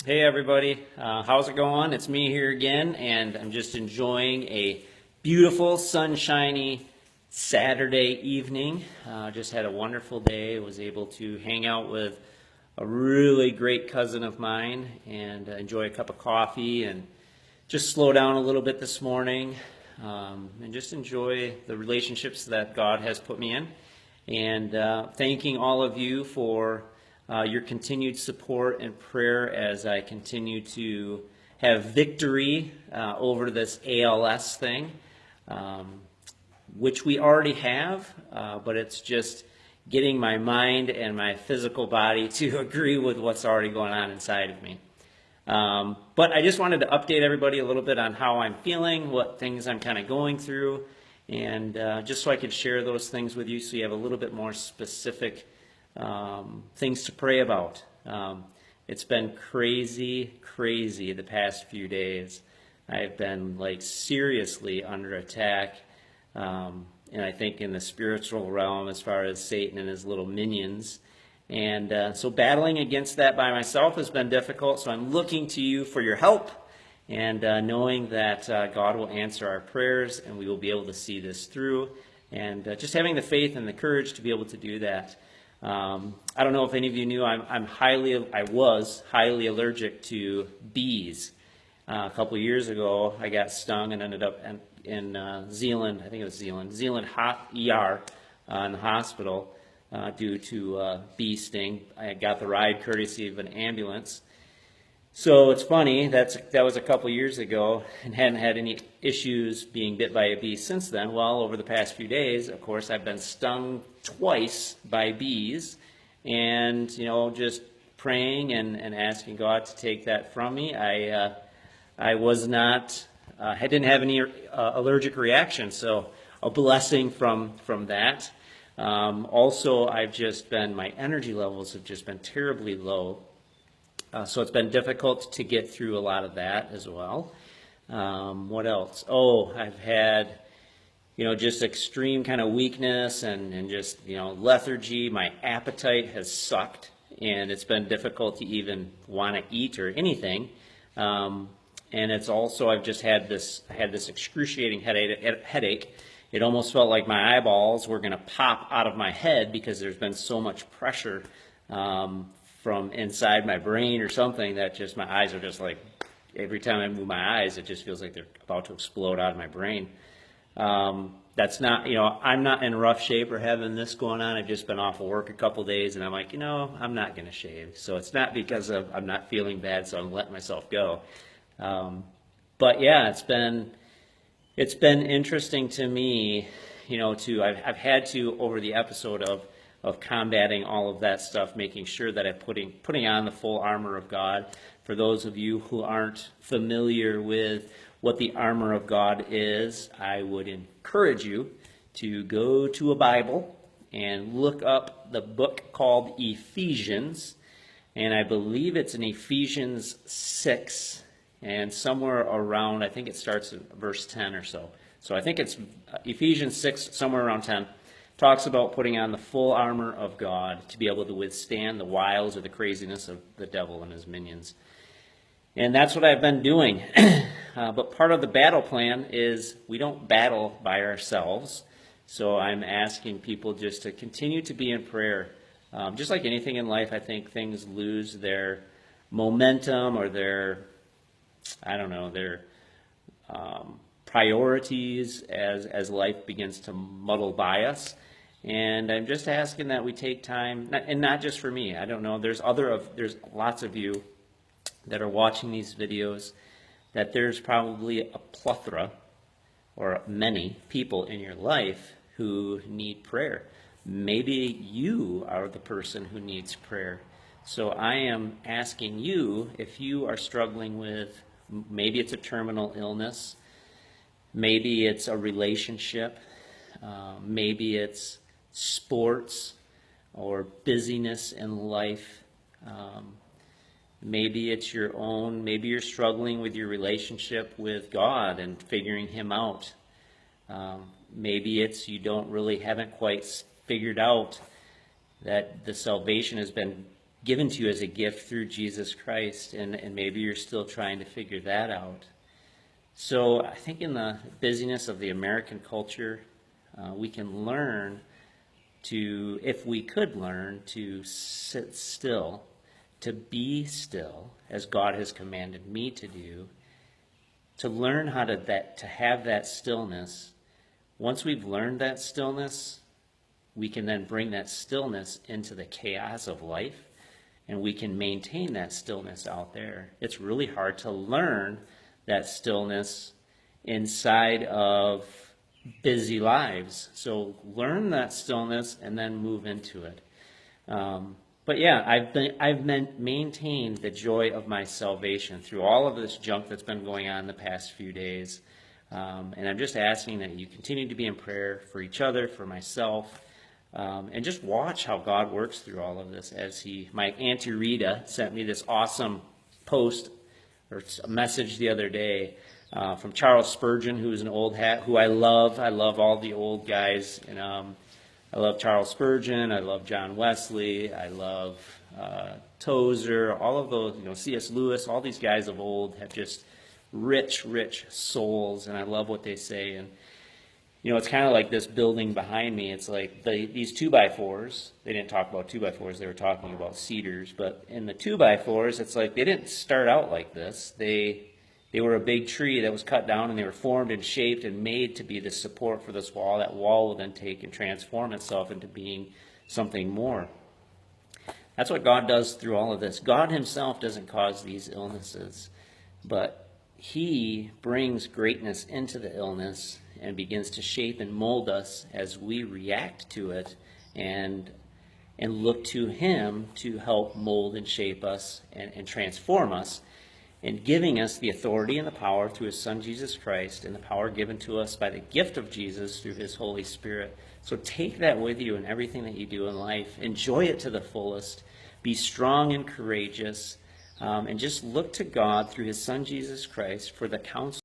Hey everybody, how's it going? It's me here again, and I'm just enjoying a beautiful, sunshiny Saturday evening. Just had a wonderful day. Was able to hang out with a really great cousin of mine and enjoy a cup of coffee and just slow down a little bit this morning and just enjoy the relationships that God has put me in. And thanking all of you for your continued support and prayer as I continue to have victory over this ALS thing, which we already have, but it's just getting my mind and my physical body to agree with what's already going on inside of me. But I just wanted to update everybody a little bit on how I'm feeling, what things I'm kind of going through, and just so I could share those things with you so you have a little bit more specific things to pray about. It's been crazy the past few days. I've been like seriously under attack, and I think in the spiritual realm as far as Satan and his little minions. And so battling against that by myself has been difficult, so I'm looking to you for your help and knowing that God will answer our prayers and we will be able to see this through, and just having the faith and the courage to be able to do that. I don't know if any of you knew, I was highly allergic to bees. A couple of years ago, I got stung and ended up in Zeeland, I think it was Zeeland ER in the hospital due to bee sting. I got the ride courtesy of an ambulance. So it's funny, that was a couple years ago, and hadn't had any issues being bit by a bee since then. Well, over the past few days, of course, I've been stung twice by bees, and, just praying and asking God to take that from me. I was not, I didn't have any allergic reaction, so a blessing from that. Also, my energy levels have just been terribly low. So it's been difficult to get through a lot of that as well. What else? I've had, just extreme kind of weakness and just, lethargy. My appetite has sucked, and it's been difficult to even want to eat or anything. And it's also, I had this excruciating headache. It almost felt like my eyeballs were going to pop out of my head because there's been so much pressure from inside my brain or something that just my eyes are just like, every time I move my eyes, it just feels like they're about to explode out of my brain. That's not, I'm not in rough shape or having this going on. I've just been off of work a couple days, and I'm like, I'm not going to shave. So it's not because I'm not feeling bad, so I'm letting myself go. But yeah, it's been interesting to me, I've had to, over the episode of combating all of that stuff, making sure that I'm putting on the full armor of God. For those of you who aren't familiar with what the armor of God is, I would encourage you to go to a Bible and look up the book called Ephesians, and I believe it's in Ephesians 6, and somewhere around, I think it starts at verse 10 or so. So I think it's Ephesians 6, somewhere around 10. Talks about putting on the full armor of God to be able to withstand the wiles or the craziness of the devil and his minions. And that's what I've been doing. But part of the battle plan is we don't battle by ourselves. So I'm asking people just to continue to be in prayer. Just like anything in life, I think things lose their momentum or their priorities as life begins to muddle by us. And I'm just asking that we take time, and not just for me. I don't know. There's lots of you that are watching these videos, that there's probably a plethora or many people in your life who need prayer. Maybe you are the person who needs prayer. So I am asking you, if you are struggling with, maybe it's a terminal illness, maybe it's a relationship, maybe it's sports or busyness in life. Maybe it's your own, maybe you're struggling with your relationship with God and figuring him out. Maybe it's haven't quite figured out that the salvation has been given to you as a gift through Jesus Christ, and maybe you're still trying to figure that out. So I think in the busyness of the American culture, we can learn to, if we could learn to sit still, to be still, as God has commanded me to do, to learn how to have that stillness. Once we've learned that stillness, we can then bring that stillness into the chaos of life, and we can maintain that stillness out there. It's really hard to learn that stillness inside of busy lives. So learn that stillness and then move into it. But yeah, I've maintained the joy of my salvation through all of this junk that's been going on the past few days. And I'm just asking that you continue to be in prayer for each other, for myself, and just watch how God works through all of this. My Auntie Rita sent me this awesome post or a message the other day from Charles Spurgeon, who's an old hat, who I love. I love all the old guys, and I love Charles Spurgeon. I love John Wesley. I love Tozer. All of those, C.S. Lewis. All these guys of old have just rich, rich souls, and I love what they say. And it's kind of like this building behind me. It's like these 2x4s. They didn't talk about 2x4s. They were talking about cedars. But in the 2x4s, it's like they didn't start out like this. They were a big tree that was cut down, and they were formed and shaped and made to be the support for this wall. That wall will then take and transform itself into being something more. That's what God does through all of this. God himself doesn't cause these illnesses, but he brings greatness into the illness and begins to shape and mold us as we react to it and look to him to help mold and shape us and transform us, and giving us the authority and the power through his Son, Jesus Christ, and the power given to us by the gift of Jesus through his Holy Spirit. So take that with you in everything that you do in life. Enjoy it to the fullest. Be strong and courageous, and just look to God through his Son, Jesus Christ, for the counsel